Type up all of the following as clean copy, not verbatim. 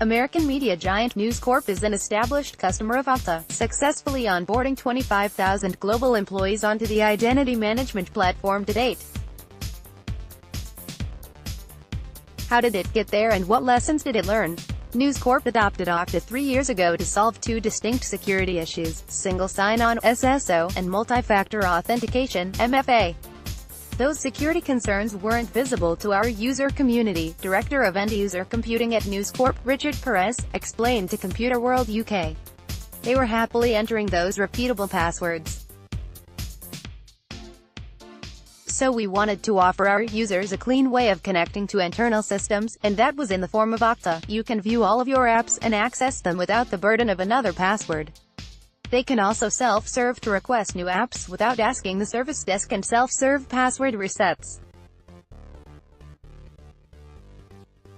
American media giant News Corp is an established customer of Okta, successfully onboarding 25,000 global employees onto the identity management platform to date. How did it get there and what lessons did it learn? News Corp adopted Okta 3 years ago to solve two distinct security issues: single sign-on (SSO) and multi-factor authentication (MFA). Those security concerns weren't visible to our user community, Director of End-User Computing at News Corp, Richard Perez, explained to Computerw UK. They were happily entering those repeatable passwords. So we wanted to offer our users a clean way of connecting to internal systems, and that was in the form of Okta. You can view all of your apps and access them without the burden of another password. They can also self-serve to request new apps without asking the service desk, and self-serve password resets.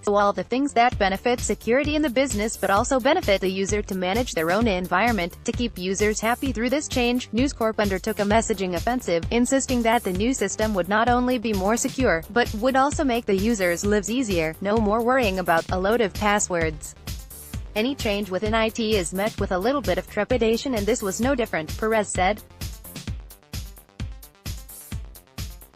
So all the things that benefit security in the business but also benefit the user to manage their own environment. To keep users happy through this change, News Corp undertook a messaging offensive, insisting that the new system would not only be more secure, but would also make the users' lives easier. No more worrying about a load of passwords. Any change within IT is met with a little bit of trepidation, and this was no different, Perez said.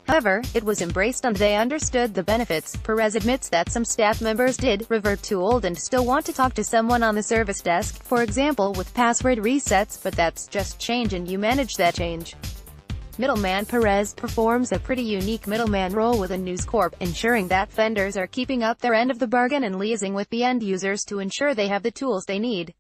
However, it was embraced and they understood the benefits. Perez admits that some staff members did revert to old and still want to talk to someone on the service desk, for example with password resets, but that's just change and you manage that change. Middleman Perez performs a pretty unique middleman role within News Corp, ensuring that vendors are keeping up their end of the bargain and liaising with the end users to ensure they have the tools they need.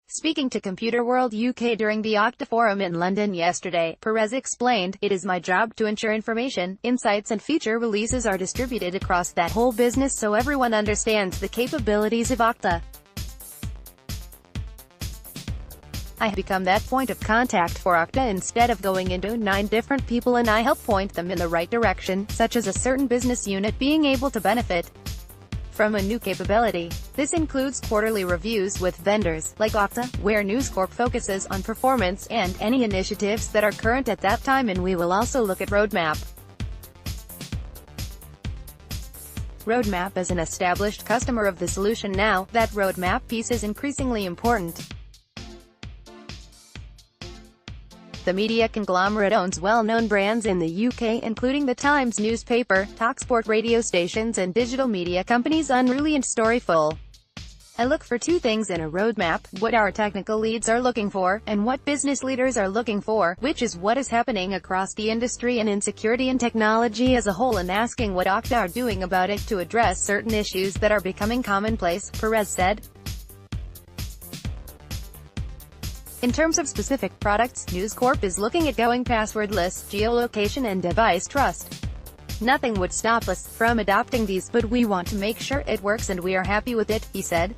Speaking to Computerw UK during the Okta Forum in London yesterday, Perez explained, "It is my job to ensure information, insights and feature releases are distributed across that whole business so everyone understands the capabilities of Okta. I have become that point of contact for Okta instead of going into 9 different people, and I help point them in the right direction, such as a certain business unit being able to benefit from a new capability. This includes quarterly reviews with vendors, like Okta, where News Corp focuses on performance, and any initiatives that are current at that time, and we will also look at roadmap." Roadmap is an established customer of the solution now. That roadmap piece is increasingly important. The media conglomerate owns well-known brands in the UK, including The Times newspaper, TalkSport radio stations and digital media companies Unruly and Storyful. I look for 2 things in a roadmap: what our technical leads are looking for, and what business leaders are looking for, which is what is happening across the industry and in security and technology as a whole, and asking what Okta are doing about it to address certain issues that are becoming commonplace, Perez said. In terms of specific products, News Corp is looking at going passwordless, geolocation and device trust. Nothing would stop us from adopting these, but we want to make sure it works and we are happy with it, he said.